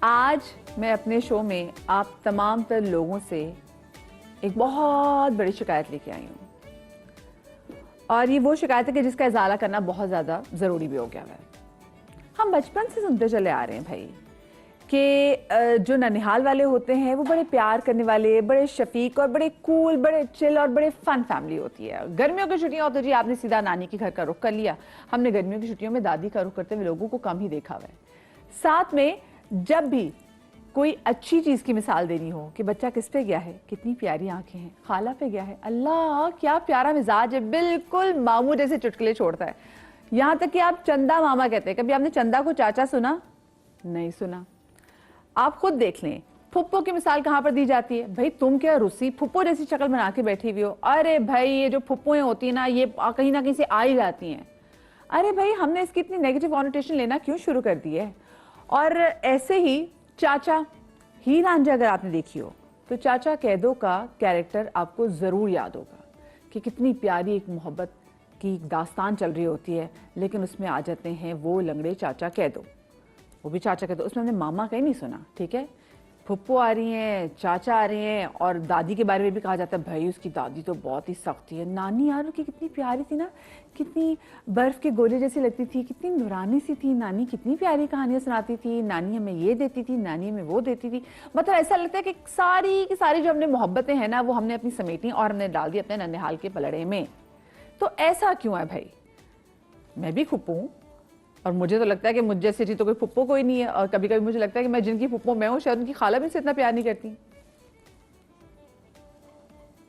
आज मैं अपने शो में आप तमाम तर लोगों से एक बहुत बड़ी शिकायत लेके आई हूँ और ये वो शिकायत है कि जिसका इजाला करना बहुत ज़्यादा ज़रूरी भी हो गया है। हम बचपन से सुनते चले आ रहे हैं भाई कि जो ननिहाल वाले होते हैं वो बड़े प्यार करने वाले, बड़े शफीक और बड़े कूल, बड़े चिल और बड़े फन फैमिली होती है। गर्मियों की छुट्टियां हो तो जी आपने सीधा नानी के घर का रुख कर लिया। हमने गर्मियों की छुट्टियों में दादी का रुख करते हुए लोगों को कम ही देखा हुआ है। साथ में जब भी कोई अच्छी चीज की मिसाल देनी हो कि बच्चा किस पे गया है, कितनी प्यारी आंखें हैं, खाला पे गया है, अल्लाह क्या प्यारा मिजाज है, बिल्कुल मामू जैसे चुटकुले छोड़ता है। यहां तक कि आप चंदा मामा कहते हैं। कभी आपने चंदा को चाचा सुना? नहीं सुना। आप खुद देख लें, फुप्पो की मिसाल कहां पर दी जाती है? भाई तुम क्या रूसी फुप्पो जैसी शक्ल बना के बैठी हुई हो। अरे भाई ये जो फुप्पोएं होती है ना, ये कहीं ना कहीं से आ ही जाती हैं। अरे भाई हमने इसकी इतनी नेगेटिव कॉनोटेशन लेना क्यों शुरू कर दी है? और ऐसे ही चाचा हीर रांझा अगर आपने देखी हो तो चाचा कैदो का कैरेक्टर आपको जरूर याद होगा कि कितनी प्यारी एक मोहब्बत की दास्तान चल रही होती है, लेकिन उसमें आ जाते हैं वो लंगड़े चाचा कैदो। वो भी चाचा कैदो, उसमें हमने मामा का ही नहीं सुना। ठीक है, फुप्पो आ रही हैं, चाचा आ रहे हैं और दादी के बारे में भी कहा जाता है भाई उसकी दादी तो बहुत ही सख्त थी। नानी यार उसकी कितनी प्यारी थी ना, कितनी बर्फ के गोले जैसी लगती थी, कितनी नूरानी सी थी। नानी कितनी प्यारी कहानियां सुनाती थी, नानी हमें ये देती थी, नानी हमें वो देती थी। मतलब ऐसा लगता है कि सारी की सारी जो हमने मोहब्बतें हैं ना वो हमने अपनी समेटी और हमने डाल दी अपने ननिहाल के पलड़े में। तो ऐसा क्यों है भाई? मैं भी फुप्पो हूँ और मुझे तो लगता है कि मुझ जैसी थी तो कोई फुप्पो कोई नहीं है। और कभी कभी मुझे लगता है कि मैं जिनकी फुप्पो मैं हूँ शायद उनकी खाला भी से इतना प्यार नहीं करती।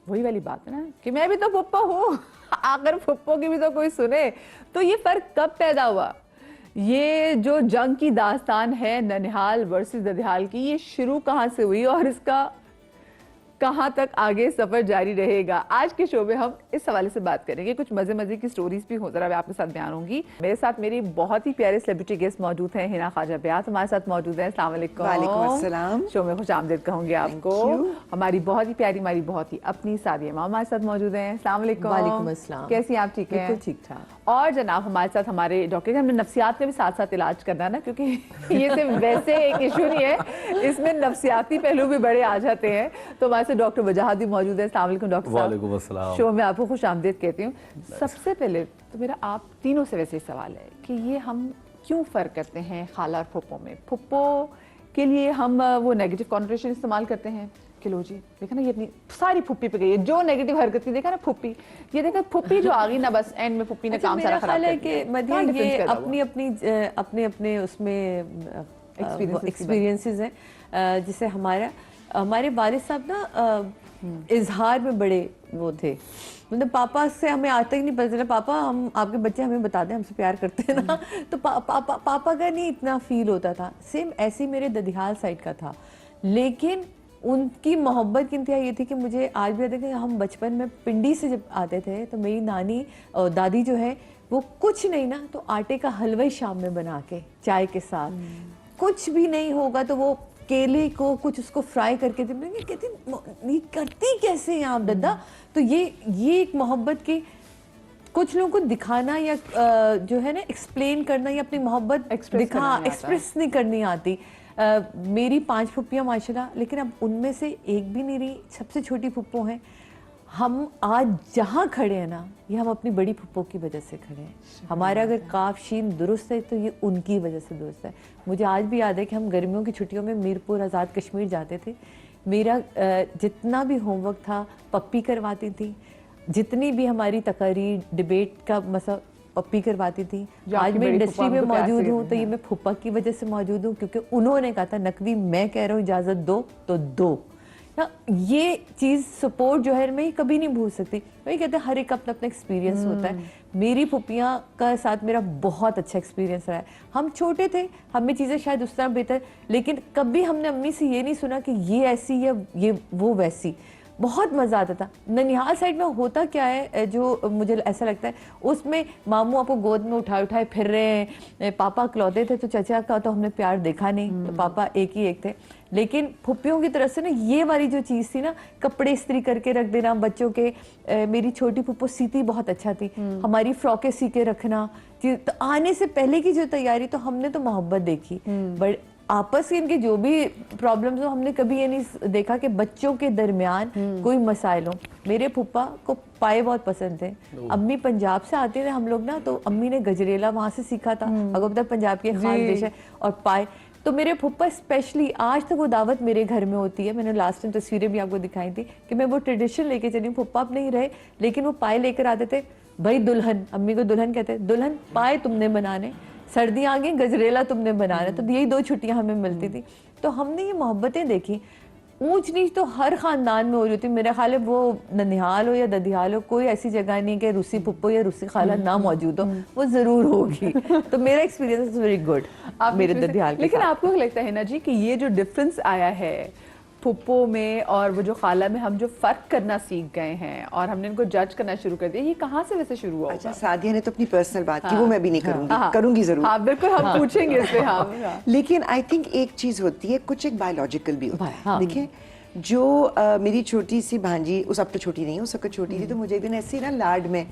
वही वाली बात है ना कि मैं भी तो फुप्पो हूँ। अगर फुप्पो की भी तो कोई सुने तो ये फर्क कब पैदा हुआ? ये जो जंग की दास्तान है ननिहाल वर्सेस ददिहाल की, ये शुरू कहाँ से हुई और इसका कहां तक आगे सफर जारी रहेगा? आज के शो में हम इस हवाले से बात करेंगे। कुछ मजे मजे की स्टोरीज भी हो, जरा मैं आपके साथ बयान होंगी। मेरे साथ मेरी बहुत ही प्यारे सेलिब्रिटी गेस्ट मौजूद हैं। हिना ख्वाजा बियात हमारे साथ मौजूद है। अस्सलाम वालेकुम। वालेकुम अस्सलाम। शो में खुशामदीद कहूंगी आपको। हमारी बहुत ही प्यारी, हमारी बहुत ही अपनी सादिया मामा हमारे साथ मौजूद है। अस्सलाम वालेकुम। वालेकुम अस्सलाम। कैसी आप? ठीक है, ठीक ठाक। और जनाब हमारे साथ हमारे डॉक्टर, हमने नफ्सियात में भी साथ साथ इलाज करना है ना, क्योंकि ये सिर्फ वैसे एक इशू नहीं है, इसमें नफ्सियाती पहलू भी बड़े आ जाते हैं। तो हमारे साथ डॉक्टर वजाहत भी मौजूद है। अस्सलाम वालेकुम डॉक्टर साहब। वालेकुम अस्सलाम। शो में आपको खुशामदीद कहती हूँ। सबसे पहले तो मेरा आप तीनों से वैसे सवाल है कि ये हम क्यों फर्क करते हैं खाला और फुप्पो में? फुप्पो के लिए हम वो नेगेटिव कॉनोटेशन इस्तेमाल करते हैं कि लो जी देखा ना ये अपनी सारी फुप्पी पे गई है, जो नेगेटिव हरकत थी देखा ना फुप्पी, ये देखा फुप्पी जो आ गई ना बस एंड में फुप्पी ने काम सारा खराब कर दिया। कि मतलब ये अपनी अपने उसमें एक्सपीरियंसेस हैं। जैसे हमारे वालिद साहब ना इजहार में बड़े वो थे। मतलब पापा से हमें आज तक नहीं पता चला पापा हम आपके बच्चे हमें बता दें हमसे प्यार करते हैं ना, तो पापा का नहीं इतना फील होता था। सेम ऐसे मेरे ददिहाल साइड का था, लेकिन उनकी मोहब्बत की इंतहा ये थी कि मुझे आज भी याद है कि हम बचपन में पिंडी से जब आते थे तो मेरी नानी और दादी जो है वो कुछ नहीं ना तो आटे का हलवा ही शाम में बना के चाय के साथ, कुछ भी नहीं होगा तो वो केले को कुछ उसको फ्राई करके देंगे। कहती ये करती कैसे हैं आप दादा? तो ये एक मोहब्बत की कुछ लोगों को दिखाना या जो है ना एक्सप्लेन करना या अपनी मोहब्बत एक्सप्रेस नहीं करनी आती। मेरी 5 फुप्पियाँ माशाल्लाह, लेकिन अब उनमें से एक भी नहीं रही, सबसे छोटी फुप्पो हैं। हम आज जहाँ खड़े हैं ना ये हम अपनी बड़ी फुप्पो की वजह से खड़े हैं। हमारा अगर काफ शीन दुरुस्त है तो ये उनकी वजह से दुरुस्त है। मुझे आज भी याद है कि हम गर्मियों की छुट्टियों में मीरपुर आज़ाद कश्मीर जाते थे। मेरा जितना भी होमवर्क था पप्पी करवाती थी, जितनी भी हमारी तकरीर डिबेट का मसा पप्पी करवाती थी। आज मैं इंडस्ट्री में मौजूद हूँ तो ये मैं फुप्पा की वजह से मौजूद हूँ, क्योंकि उन्होंने कहा था नकवी मैं कह रहा हूँ इजाज़त दो तो दो ना। ये चीज़ सपोर्ट जो है मैं कभी नहीं भूल सकती। वही कहते हैं हर एक अपना अपना एक्सपीरियंस होता है। मेरी फुप्पियाँ का साथ मेरा बहुत अच्छा एक्सपीरियंस रहा है। हम छोटे थे, हमें चीज़ें शायद उस तरह बेहतर, लेकिन कभी हमने अम्मी से ये नहीं सुना कि ये ऐसी या ये वो वैसी। बहुत मज़ा आता था। ननिहाल साइड में होता क्या है जो मुझे ऐसा लगता है उसमें मामू आपको गोद में उठाए उठाए फिर रहे हैं, पापा इकलौते थे तो चचा का तो हमने प्यार देखा नहीं, तो पापा एक ही एक थे। लेकिन फुप्पियों की तरफ से ना ये वाली जो चीज़ थी ना, कपड़े इस्त्री करके रख देना बच्चों के। मेरी छोटी फुप्पो सीती बहुत अच्छा थी, हमारी फ्रॉकें सी के रखना। तो आने से पहले की जो तैयारी तो हमने तो मोहब्बत देखी। बट आपस के इनके जो भी प्रॉब्लम्स हो, हमने कभी ये नहीं देखा कि बच्चों के दरमियान कोई मसाइल हो। मेरे फूफा को पाए बहुत पसंद थे, अम्मी पंजाब से आते थे हम लोग ना, तो अम्मी ने गजरेला वहां से सीखा था, अगर पंजाब की खास डिश है, और पाए तो मेरे फूफा स्पेशली आज तक वो दावत मेरे घर में होती है। मैंने लास्ट टाइम तस्वीरें भी आपको दिखाई थी कि मैं वो ट्रेडिशन लेके चली हूँ। फूफा अब नहीं रहे, लेकिन वो पाए लेकर आते थे। भाई दुल्हन, अम्मी को दुल्हन कहते हैं, दुल्हन पाए तुमने बनाने, सर्दियाँ आ गई गजरेला तुमने बनाना। तो यही 2 छुट्टियां हमें मिलती थी। तो हमने ये मोहब्बतें देखी। ऊंच नीच तो हर खानदान में हो रही होती। मेरा ख्याल है वो ननिहाल हो या ददियाल हो, कोई ऐसी जगह नहीं कि रूसी पुप्पो या रूसी खाला ना मौजूद हो, वो जरूर होगी। तो मेरा एक्सपीरियंस इज वेरी गुड मेरे ददियाल के। लेकिन आपको लगता है ना जी कि ये जो डिफरेंस आया है फुप्पो में और वो जो खाला में, हम जो फर्क करना सीख गए हैं और हमने इनको जज करना शुरू कर दिया, ये कहाँ से वैसे शुरू हुआ? अच्छा, सादिया ने तो अपनी पर्सनल बात की, वो मैं भी नहीं करूंगी। करूंगी जरूर। हाँ बिल्कुल, हम पूछेंगे इस पे। हाँ लेकिन आई थिंक एक चीज होती है, कुछ एक बायोलॉजिकल भी होता है। देखिए, जो मेरी छोटी सी भांजी, उस अब तो छोटी नहीं है, उस वक्त छोटी थी, तो मुझे एक दिन ऐसी ना लाड में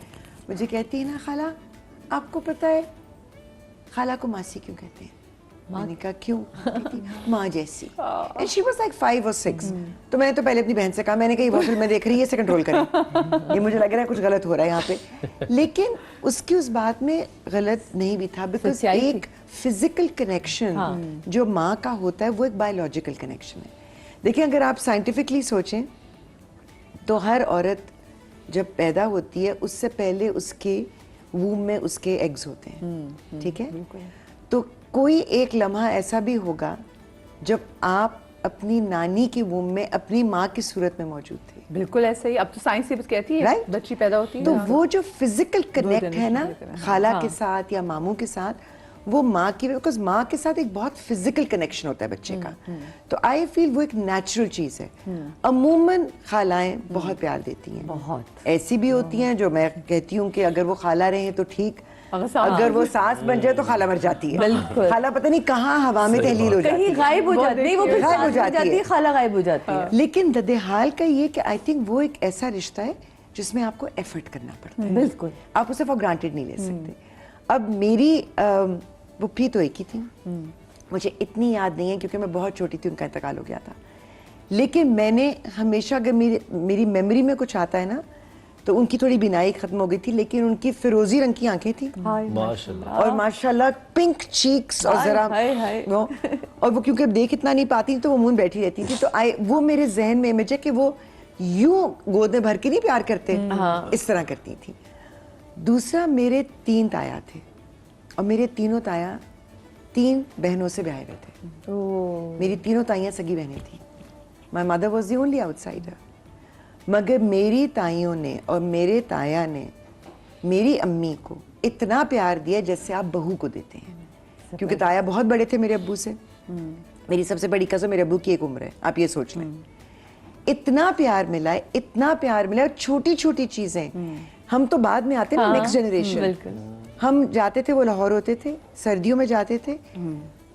मुझे कहती है ना, खाला आपको पता है खाला को मासी क्यों कहते हैं? मैंने कहा क्यों? माँ जैसी। And she was like 5 or 6। तो मैंने तो पहले अपनी बहन से कहा, मैंने कहा ये बहुत फिल्में देख रही है, इसे कंट्रोल करें, ये मुझे लग रहा है कुछ गलत हो रहा है यहाँ पे। लेकिन उसकी उस बात में गलत नहीं भी था, बिकॉज एक फिजिकल कनेक्शन जो माँ का होता है वो एक बायोलॉजिकल कनेक्शन है। देखिए, अगर आप साइंटिफिकली सोचें तो हर औरत जब पैदा होती है उससे पहले उसके वूम में उसके एग्स होते हैं, ठीक है? तो कोई एक लम्हा ऐसा भी होगा जब आप अपनी नानी के वूम में अपनी माँ की सूरत में मौजूद थे। बिल्कुल ऐसे ही, अब तो साइंस ही बस कहती है Right? बच्ची पैदा होती है तो वो जो फिजिकल कनेक्ट है ना खाला के साथ या मामू के साथ, वो माँ की, बिकॉज माँ के साथ एक बहुत फिजिकल कनेक्शन होता है बच्चे का। तो आई फील वो एक नेचुरल चीज है। अमूमन खालाएं बहुत प्यार देती हैं, बहुत ऐसी भी होती हैं जो मैं कहती हूँ कि अगर वो खाला रहे तो ठीक, अगर वो सास बन जाए तो खाला मर जाती है। बिल्कुल। खाला पता नहीं कहाँ हवा में तहलील हो जाती है, कहीं गायब हो जाती है, वो फिर गायब हो सास जाती है, खाला गायब हो जाती है। लेकिन ददेहाल का ये कि आई थिंक वो एक ऐसा रिश्ता है जिसमें आपको एफर्ट करना पड़ता है। बिल्कुल, आप उसे फॉर ग्रांटेड नहीं ले सकते। अब मेरी पुप्पी तो एक ही थी, मुझे इतनी याद नहीं है क्योंकि मैं बहुत छोटी थी, उनका इंतकाल हो गया था। लेकिन मैंने हमेशा, अगर मेरी मेमोरी में कुछ आता है ना, तो उनकी थोड़ी बिनाई खत्म हो गई थी, लेकिन उनकी फिरोजी रंग की आंखें थी माशाल्लाह, और माशाल्लाह पिंक चीक्स, और जरा वो, और वो क्योंकि देख इतना नहीं पाती तो वो मुंह बैठी रहती थी। तो वो मेरे जहन में इमेज है कि वो यूं गोद में भर के नहीं प्यार करते, इस तरह करती थी। दूसरा, मेरे 3 ताया थे और मेरे तीनों ताया 3 बहनों से ब्याहे हुए थे। मेरी तीनों ताइयां सगी बहनें थी। My mother was the only outsider. मगर मेरी ताइयों ने और मेरे ताया ने मेरी अम्मी को इतना प्यार दिया जैसे आप बहू को देते हैं, क्योंकि ताया बहुत बड़े थे मेरे अब्बू से। मेरी सबसे बड़ी कज़न मेरे अब्बू की एक उम्र है, आप ये सोच लें। इतना प्यार मिला है, इतना प्यार मिला है। छोटी छोटी चीजें, हम तो बाद में आते ना, नेक्स्ट जनरेशन। हम जाते थे, वो लाहौर होते थे, सर्दियों में जाते थे,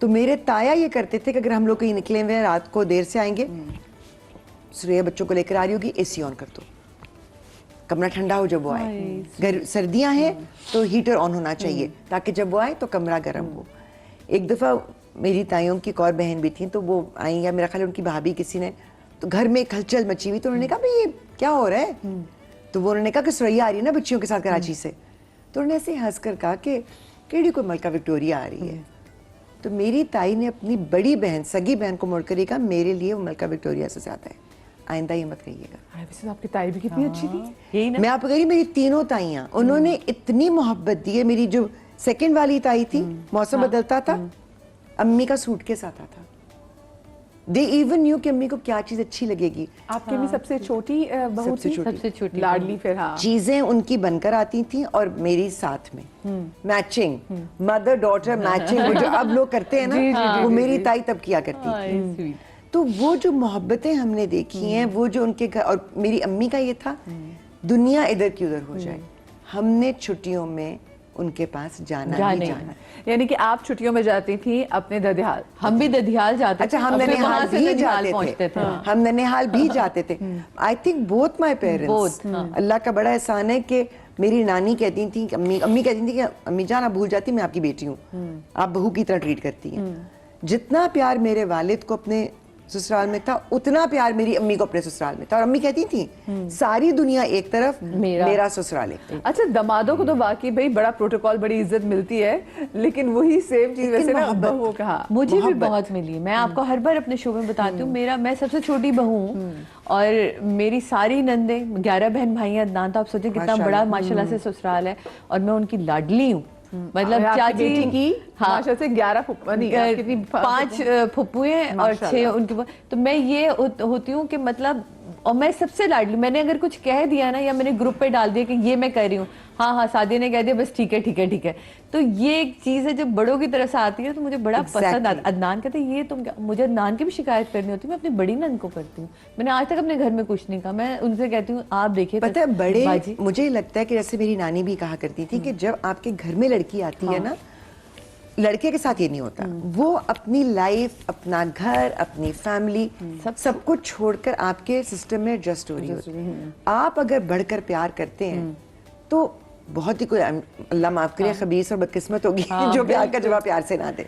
तो मेरे ताया ये करते थे कि अगर हम लोग कहीं निकले हुए हैं, रात को देर से आएंगे, सुरेया बच्चों को लेकर आ रही होगी, एसी ऑन कर दो, कमरा ठंडा हो जब वो आए। सर्दियां हैं तो हीटर ऑन होना चाहिए ताकि जब वो आए तो कमरा गर्म हो। एक दफा मेरी ताइयों की एक और बहन भी थी, तो वो आई, या मेरा ख्याल उनकी भाभी किसी ने, तो घर में एक हलचल मची हुई, तो उन्होंने कहा भाई ये क्या हो रहा है? तो वो उन्होंने कहा कि सुरैया आ रही है ना बच्चियों के साथ कराची से। तो उन्होंने ऐसे हंस कर कहा कि केड़ी कोई मलका विक्टोरिया आ रही है। तो मेरी ताई ने अपनी बड़ी बहन, सगी बहन को मोड़कर कहा, मेरे लिए वो मलका विक्टोरिया से ज्यादा है, आइंदा ये मत कहिएगा। वैसे आपकी ताई भी कितनी अच्छी थी। यही ना, मैं आपको कह रही, मेरी तीनों ताइयां, उन्होंने इतनी मोहब्बत दी है। मेरी जो सेकंड वाली ताई थी, मौसम बदलता था, अम्मी का सूटकेस आता था। दे इवन न्यू कि अम्मी को क्या चीज अच्छी लगेगी। आपकी अम्मी सबसे छोटी बहू थी, सबसे छोटी लाडली। फिर हाँ, चीजें उनकी बनकर आती थी और मेरी साथ में मैचिंग, मदर डॉटर मैचिंग, वो जो अब लोग करते हैं ना, वो मेरी ताई तब किया करती थी। तो वो जो मोहब्बतें हमने देखी हैं, वो जो उनके घर, और मेरी अम्मी का ये था, दुनिया इधर की उधर हो जाए, हमने छुट्टियों में उनके पास जाना ही जाना। यानी कि आप छुट्टियों में जाती थी अपने ददियाल। हम भी ददियाल जाते थे। अच्छा, हम ननिहाल भी जाते थे, हम ननिहाल भी जाते थे। I think both my parents, Allah का बड़ा एहसान है कि मेरी नानी कहती थी, अम्मी कहती थी कि अम्मी जान आप भूल जाती, मैं आपकी बेटी हूँ, आप बहू की तरह ट्रीट करती हैं। जितना प्यार मेरे वालिद को अपने ससुराल में था उतना प्यार मेरी अम्मी को अपने ससुराल में था। और अम्मी कहती थी सारी दुनिया एक तरफ, मेरा ससुराल एक तरफ। अच्छा, दमादों को तो वाकई भाई बड़ा प्रोटोकॉल, बड़ी इज्जत मिलती है, लेकिन वही सेम चीज वैसे ना बहुओं का। हाँ, मुझे भी बहुत मिली है। मैं आपको हर बार अपने शो में बताती हूँ, मैं सबसे छोटी बहू हूँ और मेरी सारी नंदे 11 बहन भाई हैं। अदनान तो आप सोचिए कितना बड़ा माशाल्लाह से ससुराल है और मैं उनकी लाडली हूँ। मतलब चाची की माशा से 11 5 फुप्पुएं और 6 उनके। तो मैं ये होती हूँ कि मतलब, और मैं सबसे लाडली। मैंने अगर कुछ कह दिया ना, या मैंने ग्रुप पे डाल दिया कि ये मैं कर रही हूँ, हाँ हाँ सादिया ने कह दिया, बस ठीक है ठीक है ठीक है। तो ये एक चीज है जब बड़ों की तरफ से आती है तो मुझे बड़ा पसंद आता। अदनान कहते ये तुम क्या, मुझे अदनान की भी शिकायत करनी होती है, मैं अपनी बड़ी नंद को करती हूँ। मैंने आज तक अपने घर में कुछ नहीं कहा। मैं उनसे कहती हूँ आप देखिए, पता है बड़े, मुझे लगता है कि जैसे मेरी नानी भी कहा करती थी कि जब आपके घर में लड़की आती है ना, लड़के के साथ ये नहीं होता। वो अपनी लाइफ, अपना घर, अपनी फैमिली सब कुछ छोड़कर आपके सिस्टम में एडजस्ट हो रही होती है। आप अगर बढ़कर प्यार करते हैं तो बहुत ही कोई, अल्लाह माफ करे, खबीस और बदकिस्मत होगी जो प्यार का जवाब प्यार से ना दे।